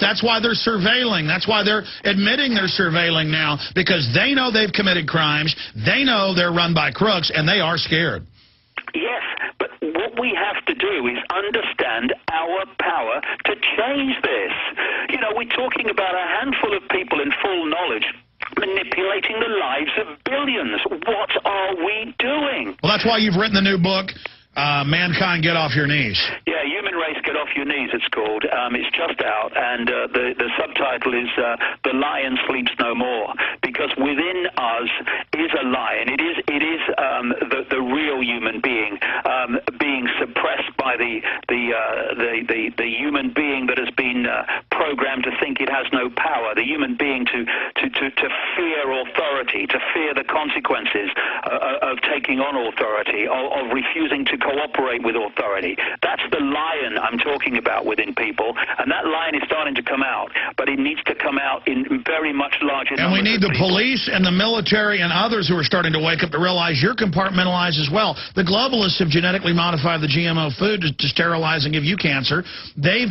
That's why they're surveilling. That's why they're admitting they're surveilling now, because they know they've committed crimes. They know they're run by crooks, and they are scared. Yes, but what we have to do is understand our power to change this. You know, we're talking about a handful of people in full knowledge manipulating the lives of billions. What are we doing? Well, that's why you've written the new book, Mankind, Get Off Your Knees. Yeah, Human Race, Get Off Your Knees, it's called. It's just out, and the subtitle is The Lion Sleeps No More, because within us is a lion. It is the real human being being suppressed by the human being that has been programmed to think it has no power, the human being to fear authority, to fear the consequences of taking on authority, of refusing to cooperate with authority. That's the lion I'm talking about within people, and that lion is starting to come out, but it needs to come out in very much larger numbers. And we need the police and the military and others who are starting to wake up to realize you're compartmentalized as well. The globalists have genetically modified the GMO food to sterilize and give you cancer. They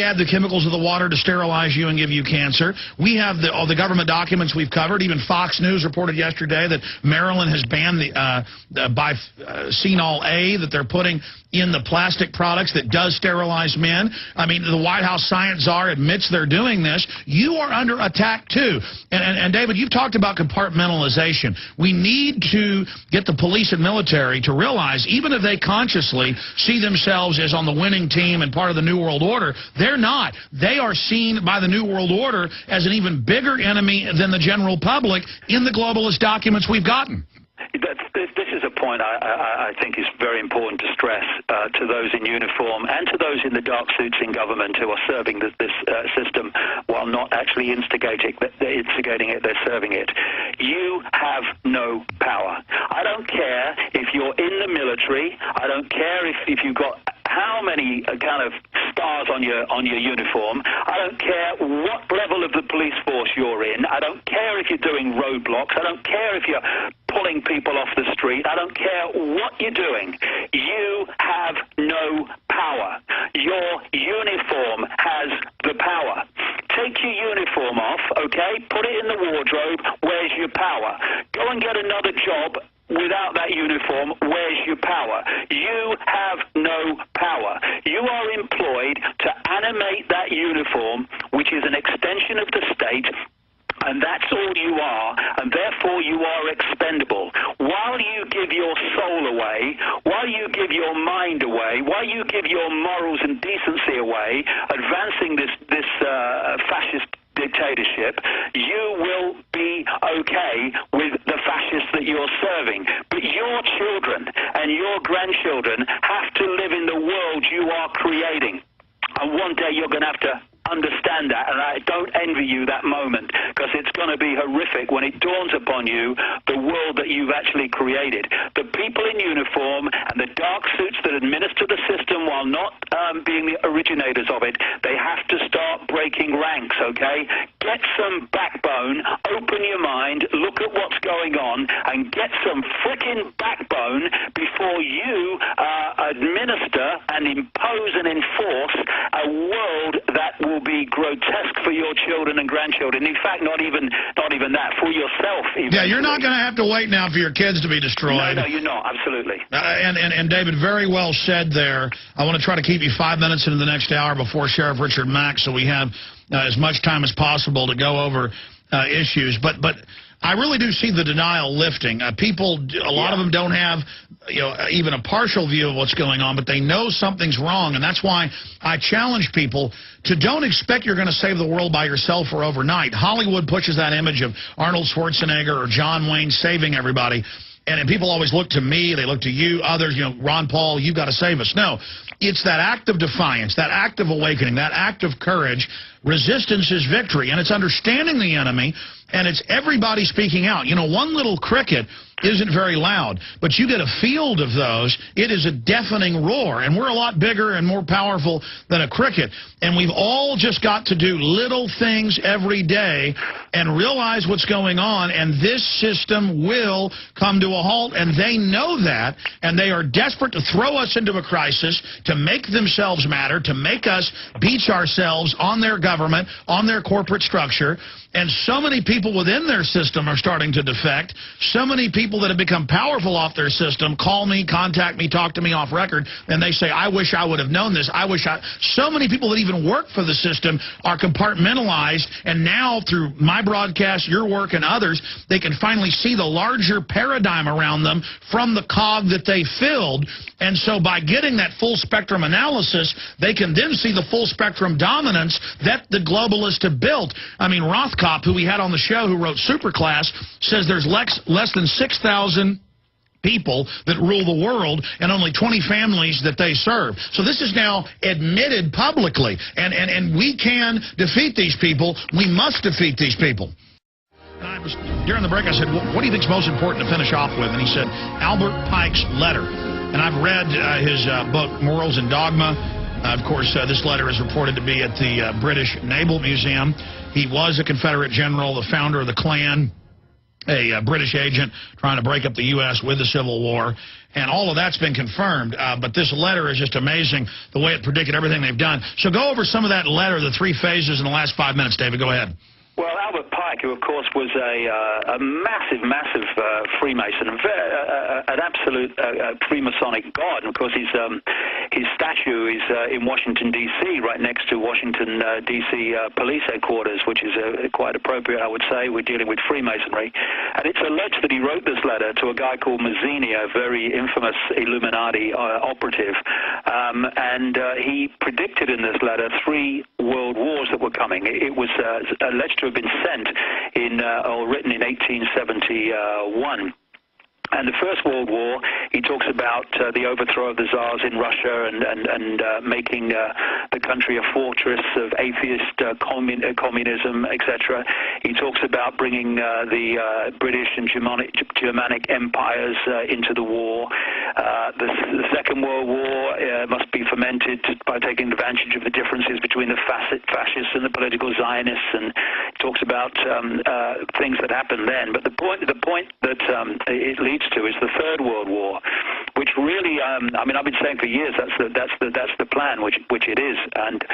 add the chemicals of the water to sterilize you and give you cancer. We have all the government documents we've covered. Even Fox News reported yesterday that Maryland has banned the bisphenol A that they're putting in the plastic products that does sterilize men. I mean, the White House science czar admits they're doing this. You are under attack, too. And David, you've talked about compartmentalization. We need to get the police and military to realize, even if they consciously see themselves as on the winning team and part of the New World Order, they're not. They are seen by the New World Order as an even bigger enemy than the general public in the globalist documents we've gotten. This is a point I think is very important to stress to those in uniform and to those in the dark suits in government who are serving this system while not actually instigating it, they're serving it. You have no power. I don't care if you're in the military. I don't care if you've got how many kind of stars on your uniform. I don't care what level of the police force you're in. I don't care if you're doing roadblocks. I don't care if you're pulling people off the street. I don't care what you're doing. You have no power. Your uniform has the power. Take your uniform off, okay? Put it in the wardrobe. Where's your power? Go and get another job. Without that uniform, where's your power? You have no power. You are employed to animate that uniform, which is an extension of the state, and that's all you are, and therefore you are expendable. While you give your soul away, while you give your mind away, while you give your morals and decency away, advancing this fascist dictatorship, you will be okay with the fascists that you're serving. But your children and your grandchildren have to live in the world you are creating. And one day you're going to have to understand that, and I don't envy you that moment, because it's going to be horrific when it dawns upon you the world that you've actually created. The people in uniform and the dark suits that administer the system while not being the originators of it, they have to start breaking ranks, okay? Get some backbone, open your mind, look at what's going on, and get some frickin' backbone before you administer and impose and enforce a world that will be grotesque for your children and grandchildren. In fact, not even that, for yourself. Eventually. Yeah, you're not going to have to wait now for your kids to be destroyed. No, you're not. Absolutely. And David, very well said there. I want to try to keep you 5 minutes into the next hour before Sheriff Richard Mack, so we have as much time as possible to go over issues. But I really do see the denial lifting. People, a lot of them don't have, even a partial view of what's going on, but they know something's wrong, and that's why I challenge people to don't expect you're going to save the world by yourself or overnight. Hollywood pushes that image of Arnold Schwarzenegger or John Wayne saving everybody, and people always look to me, they look to you, others, Ron Paul, you've got to save us. No, it's that act of defiance, that act of awakening, that act of courage. Resistance is victory, and it's understanding the enemy, and it's everybody speaking out. One little cricket isn't very loud. But you get a field of those, it is a deafening roar. And we're a lot bigger and more powerful than a cricket. And we've all just got to do little things every day and realize what's going on. And this system will come to a halt. And they know that. And they are desperate to throw us into a crisis, to make themselves matter, to make us beach ourselves on their government, on their corporate structure. And so many people within their system are starting to defect. So many people that have become powerful off their system call me, contact me, talk to me off record, and they say, I wish I would have known this. So many people that even work for the system are compartmentalized, and now through my broadcast, your work, and others, they can finally see the larger paradigm around them from the cog that they filled. And so by getting that full spectrum analysis, they can then see the full spectrum dominance that the globalists have built. I mean, Rothkopf, who we had on the show, who wrote Superclass, says there's less than 6,000 people that rule the world and only 20 families that they serve. So this is now admitted publicly. And we can defeat these people. We must defeat these people. During the break, I said, what do you think is most important to finish off with? And he said, Albert Pike's letter. And I've read his book, Morals and Dogma. Of course, this letter is reported to be at the British Naval Museum. He was a Confederate general, the founder of the Klan, a British agent trying to break up the U.S. with the Civil War. And all of that's been confirmed. But this letter is just amazing, the way it predicted everything they've done. So go over some of that letter, the 3 phases in the last 5 minutes, David. Go ahead. Well, Albert Pike, who, of course, was a massive Freemason, an absolute Freemasonic god. And, of course, his statue is in Washington, D.C., right next to Washington, D.C. police headquarters, which is quite appropriate, I would say. We're dealing with Freemasonry. And it's alleged that he wrote this letter to a guy called Mazzini, a very infamous Illuminati operative. And he predicted in this letter 3 world wars that were coming. It was alleged to have been sent or written in 1871. And the First World War, he talks about the overthrow of the Tsars in Russia and making the country a fortress of atheist communism, etc. He talks about bringing the British and Germanic empires into the war. The Second World War must be fomented by taking advantage of the differences between the fascists and the political Zionists, and talks about things that happened then. But the point that it leads to is the Third World War, which really, I mean, I've been saying for years that's the plan, which it is. And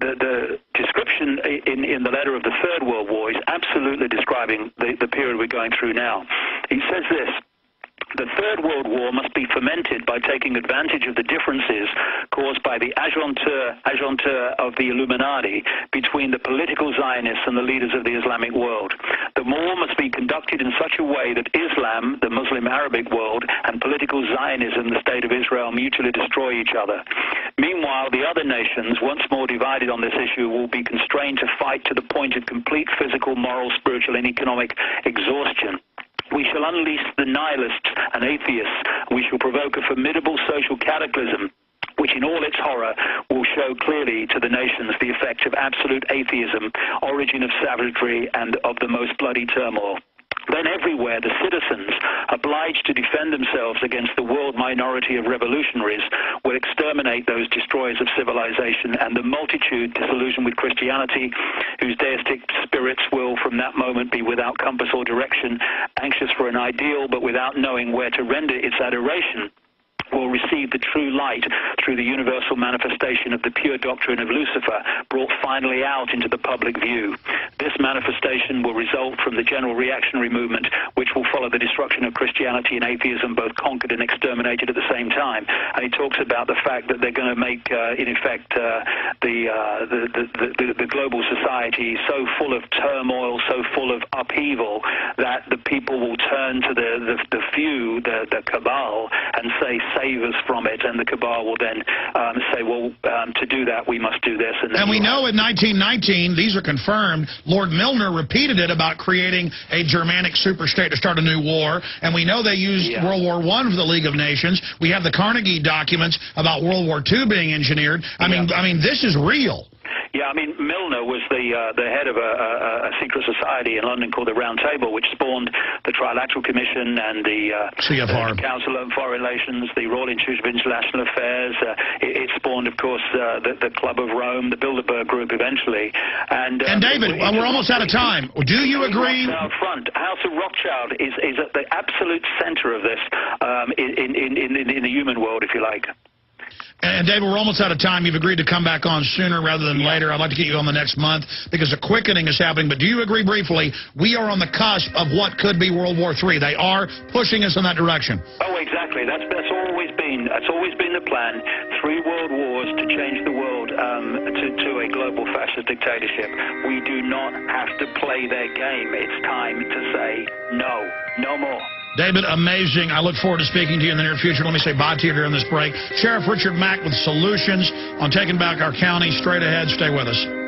the description in the letter of the Third World War is absolutely describing the period we're going through now. He says this: the Third World War must be fomented by taking advantage of the differences caused by the agentur of the Illuminati between the political Zionists and the leaders of the Islamic world. The war must be conducted in such a way that Islam, the Muslim Arabic world, and political Zionism, the State of Israel, mutually destroy each other. Meanwhile, the other nations, once more divided on this issue, will be constrained to fight to the point of complete physical, moral, spiritual, and economic exhaustion. We shall unleash the nihilists and atheists. We shall provoke a formidable social cataclysm, which in all its horror will show clearly to the nations the effect of absolute atheism, origin of savagery, and of the most bloody turmoil. Then everywhere the citizens, obliged to defend themselves against the world minority of revolutionaries, will exterminate those destroyers of civilization, and the multitude, disillusioned with Christianity, whose deistic spirits will from that moment be without compass or direction, anxious for an ideal but without knowing where to render its adoration, will receive the true light through the universal manifestation of the pure doctrine of Lucifer, brought finally out into the public view. This manifestation will result from the general reactionary movement, which will follow the destruction of Christianity and atheism, both conquered and exterminated at the same time. And he talks about the fact that they're going to make, in effect, the global society so full of turmoil, so full of upheaval, that the people will turn to the few, the cabal, and say, save us from it, and the cabal will then say, well, to do that, we must do this. And we know in 1919, these are confirmed, Lord Milner repeated it about creating a Germanic superstate to start a new war, and we know they used World War I for the League of Nations. We have the Carnegie documents about World War II being engineered. I mean, this is real. Yeah, I mean, Milner was the head of a secret society in London called the Round Table, which spawned the Trilateral Commission and the CFR. the Council on Foreign Relations, the Royal Institute of International Affairs. It spawned, of course, the Club of Rome, the Bilderberg Group eventually. And David, we're almost out of time. Do you agree? House of Rothschild is at the absolute center of this in the human world, if you like. And David, we're almost out of time. You've agreed to come back on sooner rather than later. I'd like to get you on the next month because a quickening is happening. But do you agree briefly, we are on the cusp of what could be World War III? They are pushing us in that direction. Oh, exactly. That's always been the plan. 3 world wars to change the world to a global fascist dictatorship. We do not have to play their game. It's time to say no. No more. David, amazing. I look forward to speaking to you in the near future. Let me say bye to you during this break. Sheriff Richard Mack with solutions on taking back our county. Straight ahead. Stay with us.